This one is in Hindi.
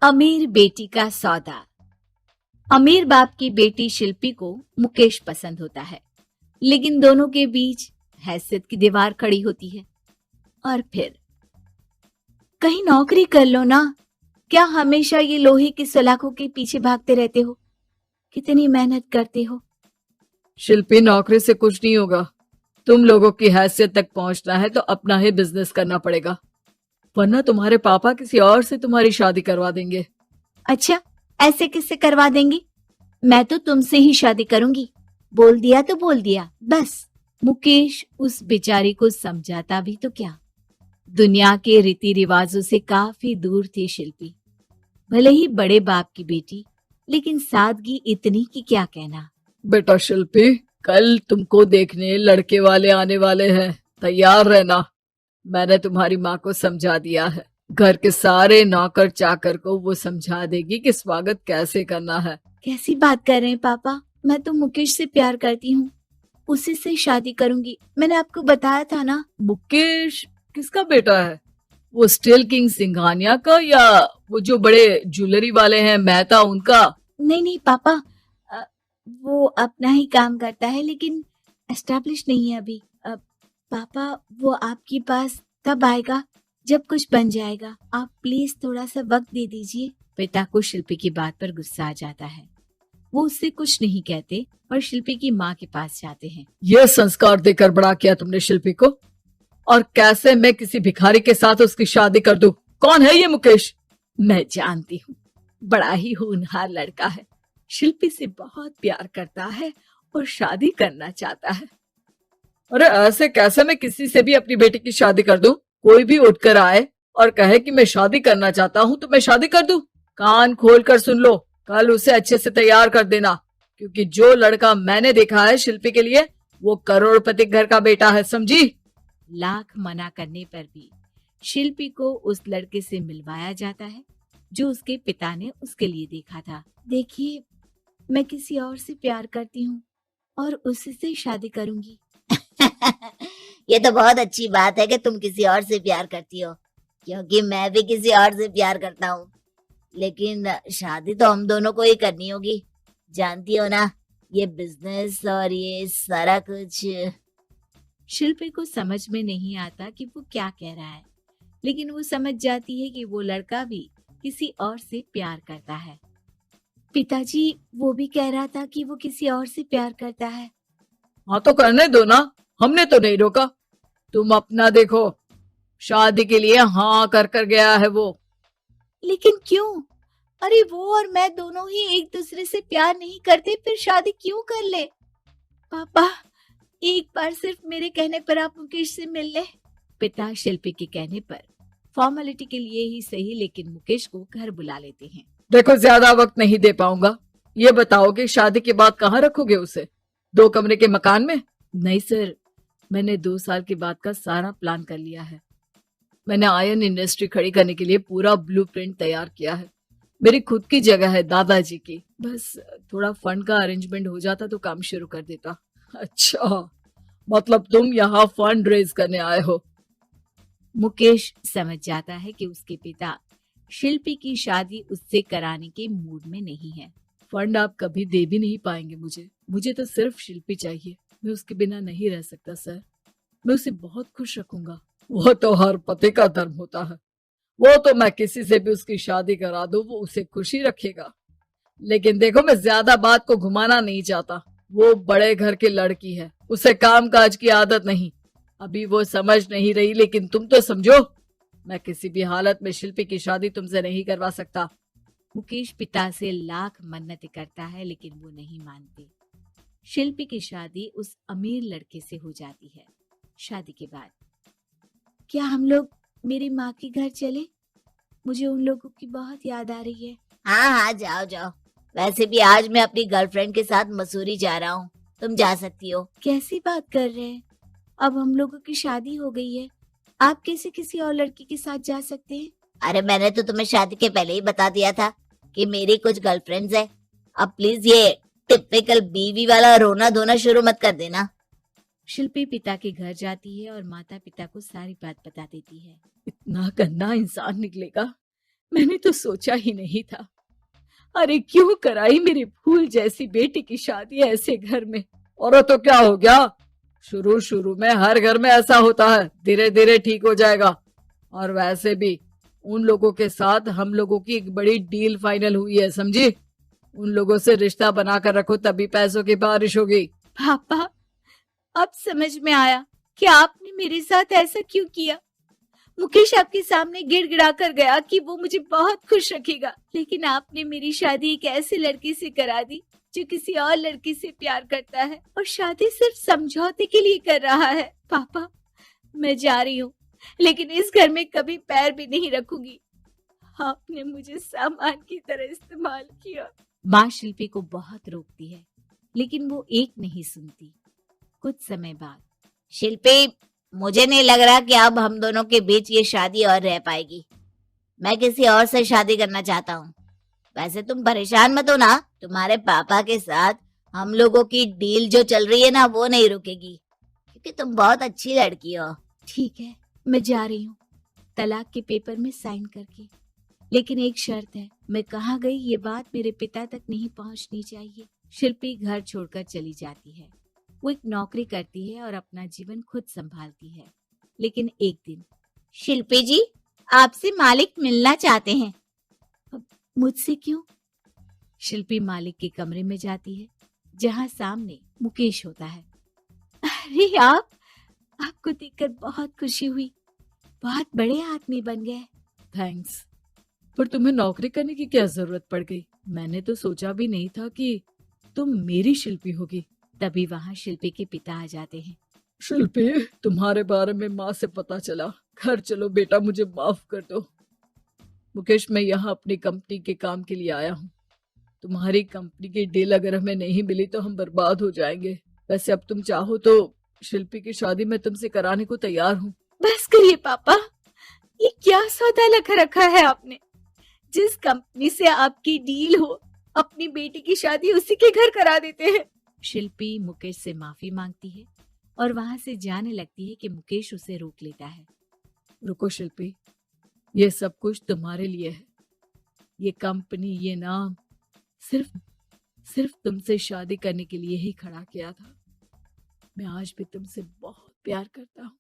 अमीर बेटी का सौदा। अमीर बाप की बेटी शिल्पी को मुकेश पसंद होता है, लेकिन दोनों के बीच हैसियत की दीवार खड़ी होती है। और फिर कहीं नौकरी कर लो ना, क्या हमेशा ये लोहे की सलाखों के पीछे भागते रहते हो? कितनी मेहनत करते हो। शिल्पी, नौकरी से कुछ नहीं होगा। तुम लोगों की हैसियत तक पहुंचना है तो अपना ही बिजनेस करना पड़ेगा, वरना तुम्हारे पापा किसी और से तुम्हारी शादी करवा देंगे। अच्छा, ऐसे किससे करवा देंगी? मैं तो तुमसे ही शादी करूंगी। बोल दिया तो बोल दिया, बस। मुकेश उस बेचारी को समझाता भी तो क्या। दुनिया के रीति रिवाजों से काफी दूर थी शिल्पी। भले ही बड़े बाप की बेटी, लेकिन सादगी इतनी कि क्या कहना। बेटा शिल्पी, कल तुमको देखने लड़के वाले आने वाले हैं, तैयार रहना। मैंने तुम्हारी माँ को समझा दिया है। घर के सारे नौकर चाकर को वो समझा देगी कि स्वागत कैसे करना है। कैसी बात कर रहे हैं पापा? मैं तो मुकेश से प्यार करती हूँ, उसी से शादी करूंगी। मैंने आपको बताया था ना। मुकेश किसका बेटा है? वो स्टील किंग सिंघानिया का, या वो जो बड़े ज्वेलरी वाले हैं मेहता, उनका? नहीं नहीं पापा, अ, वो अपना ही काम करता है, लेकिन एस्टेब्लिश नहीं है अभी। पापा, वो आपके पास तब आएगा जब कुछ बन जाएगा। आप प्लीज थोड़ा सा वक्त दे दीजिए। पिता को शिल्पी की बात पर गुस्सा आ जाता है। वो उससे कुछ नहीं कहते और शिल्पी की माँ के पास जाते हैं। ये संस्कार देकर बड़ा किया तुमने शिल्पी को, और कैसे मैं किसी भिखारी के साथ उसकी शादी कर दूं? कौन है ये मुकेश? मैं जानती हूँ, बड़ा ही होनहार लड़का है। शिल्पी से बहुत प्यार करता है और शादी करना चाहता है। अरे ऐसे कैसे मैं किसी से भी अपनी बेटी की शादी कर दूं? कोई भी उठकर आए और कहे कि मैं शादी करना चाहता हूं तो मैं शादी कर दूं? कान खोल कर सुन लो, कल उसे अच्छे से तैयार कर देना, क्योंकि जो लड़का मैंने देखा है शिल्पी के लिए, वो करोड़पति घर का बेटा है, समझी? लाख मना करने पर भी शिल्पी को उस लड़के से मिलवाया जाता है जो उसके पिता ने उसके लिए देखा था। देखिए, मैं किसी और से प्यार करती हूँ और उसी से शादी करूंगी। ये तो बहुत अच्छी बात है कि तुम किसी और से प्यार करती हो, क्योंकि मैं भी किसी और से प्यार करता हूँ। लेकिन शादी तो हम दोनों को ही करनी होगी, जानती हो ना, ये बिजनेस और ये सारा कुछ। शिल्पी को समझ में नहीं आता कि वो क्या कह रहा है, लेकिन वो समझ जाती है कि वो लड़का भी किसी और से प्यार करता है। पिताजी, वो भी कह रहा था कि वो किसी और से प्यार करता है। हाँ तो करने दो ना, हमने तो नहीं रोका। तुम अपना देखो, शादी के लिए हाँ कर कर गया है वो। लेकिन क्यों? अरे वो और मैं दोनों ही एक दूसरे से प्यार नहीं करते, फिर शादी क्यों कर ले? पापा, एक बार सिर्फ मेरे कहने पर आप मुकेश से मिल ले। पिता शिल्पी के कहने पर फॉर्मेलिटी के लिए ही सही, लेकिन मुकेश को घर बुला लेते हैं। देखो, ज्यादा वक्त नहीं दे पाऊंगा। ये बताओ कि शादी के बाद कहाँ रखोगे उसे? 2 कमरे के मकान में? नहीं सर, मैंने 2 साल के बाद का सारा प्लान कर लिया है। मैंने आयरन इंडस्ट्री खड़ी करने के लिए पूरा ब्लूप्रिंट तैयार किया है। मेरी खुद की जगह है दादाजी की। बस थोड़ा फंड का अरेंजमेंट हो जाता तो काम शुरू कर देता। अच्छा, मतलब तुम यहाँ फंड रेज करने आए हो? मुकेश समझ जाता है कि उसके पिता शिल्पी की शादी उससे कराने के मूड में नहीं है। फंड आप कभी दे भी नहीं पाएंगे मुझे तो सिर्फ शिल्पी चाहिए। मैं उसके बिना नहीं रह सकता सर। मैं उसे बहुत खुश रखूंगा। वो तो हर पति का धर्म होता है। वो तो मैं किसी से भी उसकी शादी करा दूं, वो उसे खुशी रखेगा। लेकिन देखो, मैं ज्यादा बात को घुमाना नहीं चाहता। वो बड़े घर की लड़की है, उसे काम काज की आदत नहीं। अभी वो समझ नहीं रही, लेकिन तुम तो समझो। मैं किसी भी हालत में शिल्पी की शादी तुमसे नहीं करवा सकता। मुकेश पिता से लाख मन्नतें करता है, लेकिन वो नहीं मानते। शिल्पी की शादी उस अमीर लड़के से हो जाती है। शादी के बाद क्या हम लोग मेरी माँ के घर चले? मुझे उन लोगों की बहुत याद आ रही है। हाँ हाँ, जाओ जाओ। वैसे भी आज मैं अपनी गर्लफ्रेंड के साथ मसूरी जा रहा हूँ, तुम जा सकती हो। कैसी बात कर रहे हैं? अब हम लोगों की शादी हो गई है, आप कैसे किसी और लड़की के साथ जा सकते हैं? अरे मैंने तो तुम्हें शादी के पहले ही बता दिया था कि मेरी कुछ गर्लफ्रेंड्स है। अब प्लीज ये टिपिकल बीवी वाला रोना धोना शुरू मत कर देना। शिल्पी पिता के घर जाती है और माता पिता को सारी बात बता देती है। इतना गंदा इंसान निकलेगा मैंने तो सोचा ही नहीं था। अरे क्यों कराई मेरी फूल जैसी बेटी की शादी ऐसे घर में। और तो क्या हो गया, शुरू शुरू में हर घर में ऐसा होता है, धीरे धीरे ठीक हो जाएगा। और वैसे भी उन लोगों के साथ हम लोगों की एक बड़ी डील फाइनल हुई है, समझी। उन लोगों से रिश्ता बनाकर रखो, तभी पैसों की बारिश होगी। पापा, अब समझ में आया कि आपने मेरे साथ ऐसा क्यों किया। मुकेश आपके सामने गिड़गिड़ा कर गया कि वो मुझे बहुत खुश रखेगा, लेकिन आपने मेरी शादी एक ऐसे लड़के से करा दी जो किसी और लड़की से प्यार करता है और शादी सिर्फ समझौते के लिए कर रहा है। पापा, मैं जा रही हूँ, लेकिन इस घर में कभी पैर भी नहीं रखूंगी। आपने मुझे सामान की तरह इस्तेमाल किया। माँ शिल्पी को बहुत रोकती है, लेकिन वो एक नहीं सुनती। कुछ समय बाद, शिल्पी, मुझे नहीं लग रहा कि अब हम दोनों के बीच ये शादी और रह पाएगी। मैं किसी और से शादी करना चाहता हूँ। वैसे तुम परेशान मत हो ना, तुम्हारे पापा के साथ हम लोगों की डील जो चल रही है ना, वो नहीं रुकेगी, क्योंकि तुम बहुत अच्छी लड़की हो। ठीक है, मैं जा रही हूँ, तलाक के पेपर में साइन करके। लेकिन एक शर्त है, मैं कहाँ गई ये बात मेरे पिता तक नहीं पहुँचनी चाहिए। शिल्पी घर छोड़कर चली जाती है। वो एक नौकरी करती है और अपना जीवन खुद संभालती है। लेकिन एक दिन, शिल्पी जी, आपसे मालिक मिलना चाहते हैं। मुझसे क्यों? शिल्पी मालिक के कमरे में जाती है, जहाँ सामने मुकेश होता है। अरे आपको देखकर बहुत खुशी हुई, बहुत बड़े आदमी बन गए। थैंक्स, पर तुम्हें नौकरी करने की क्या जरूरत पड़ गई? मैंने तो सोचा भी नहीं था कि तुम मेरी शिल्पी होगी। तभी वहां शिल्पी के पिता आ जाते हैं। शिल्पी, तुम्हारे बारे में माँ से पता चला। घर चलो बेटा, मुझे माफ कर दो। मुकेश, मैं यहाँ अपनी कंपनी के काम के लिए आया हूँ। तुम्हारी कंपनी की डील अगर हमें नहीं मिली तो हम बर्बाद हो जाएंगे। वैसे अब तुम चाहो तो शिल्पी की शादी मैं तुमसे कराने को तैयार हूँ। बस करिए पापा, ये क्या सौदा लगा रखा है आपने। जिस कंपनी से आपकी डील हो, अपनी बेटी की शादी उसी के घर करा देते हैं। शिल्पी मुकेश से माफी मांगती है और वहां से जाने लगती है कि मुकेश उसे रोक लेता है। रुको शिल्पी, ये सब कुछ तुम्हारे लिए है। ये कंपनी, ये नाम सिर्फ तुमसे शादी करने के लिए ही खड़ा किया था। मैं आज भी तुमसे बहुत प्यार करता हूँ।